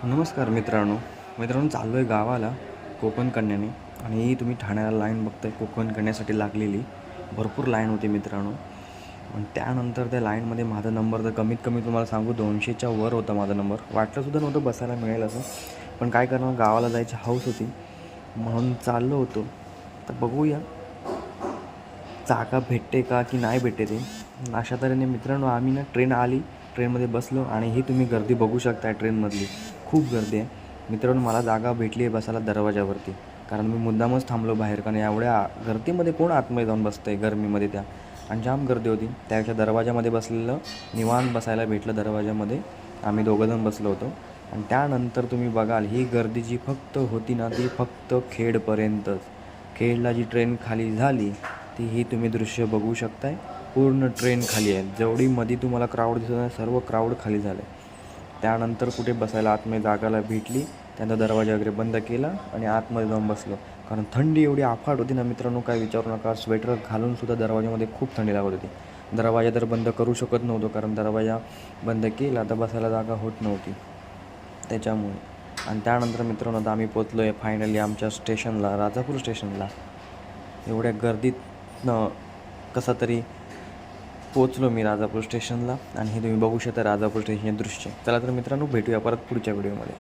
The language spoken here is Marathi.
नमस्कार मित्रांनो चाललो आहे गावाला कोकण कन्याने. आणि तुम्ही ठाण्याला लाईन बघताय कोकण कन्यासाठी लागलेली. भरपूर लाईन होती मित्रांनो. आणि त्यानंतर त्या लाईनमध्ये माझा नंबर तर कमीत कमी तुम्हाला सांगू 200च्या वर होता माझा नंबर. वाटलंसुद्धा नव्हतं बसायला मिळेल असं, पण काय करणार, गावाला जायची हौस होती म्हणून चाललो होतो. तर बघूया जागा भेटते का की नाही भेटते ते. अशा तऱ्हेने मित्रांनो आम्ही ट्रेन आली, ट्रेनमध्ये बसलो आणि ही तुम्ही गर्दी बघू शकता ट्रेनमधली. खूप गर्दी आहे मित्रांनो. मला जागा भेटली आहे बसायला दरवाजावरती, कारण मी मुद्दामच थांबलो बाहेर, कारण एवढ्या गर्दीमध्ये कोण आतमध्ये जाऊन बसतं आहे गरमीमध्ये त्या. आणि जाम गर्दी होती, त्यापेक्षा दरवाजामध्ये बसलेलं निवांत बसायला भेटलं. दरवाजामध्ये आम्ही दोघंजण बसलो होतो. आणि त्यानंतर तुम्ही बघाल ही गर्दी जी फक्त होती ना, ती फक्त खेडपर्यंतच. खेडला जी ट्रेन खाली झाली ती ही तुम्ही दृश्य बघू शकताय. पूर्ण ट्रेन खाली आहे. जेवढी मध्ये तुम्हाला क्राऊड दिसत आहे सर्व क्राऊड खाली झालं आहे. त्यानंतर कुठे बसायला आतमध्ये जागाला भेटली, त्यांचा दरवाजा वगैरे बंद केला आणि आतमध्ये जाऊन बसलो. कारण थंडी एवढी अफाट होती ना मित्रांनो, काय विचारू नका. स्वेटर घालूनसुद्धा दरवाजामध्ये खूप थंडी लागत होती. दरवाजा तर बंद करू शकत नव्हतो, कारण दरवाजा बंद केला तर बसायला जागा होत नव्हती त्याच्यामुळे. आणि त्यानंतर मित्रांनो आता आम्ही पोचलो आहे फायनली आमच्या स्टेशनला, राजापूर स्टेशनला. एवढ्या गर्दीतनं कसा तरी पोचलो मी राजापूर स्टेशनला. आणि हे तुम्ही बघू शकता राजापूर स्टेशनचे दृश्य. चला तर मित्रांनो भेटूया परत पुढच्या व्हिडिओमध्ये.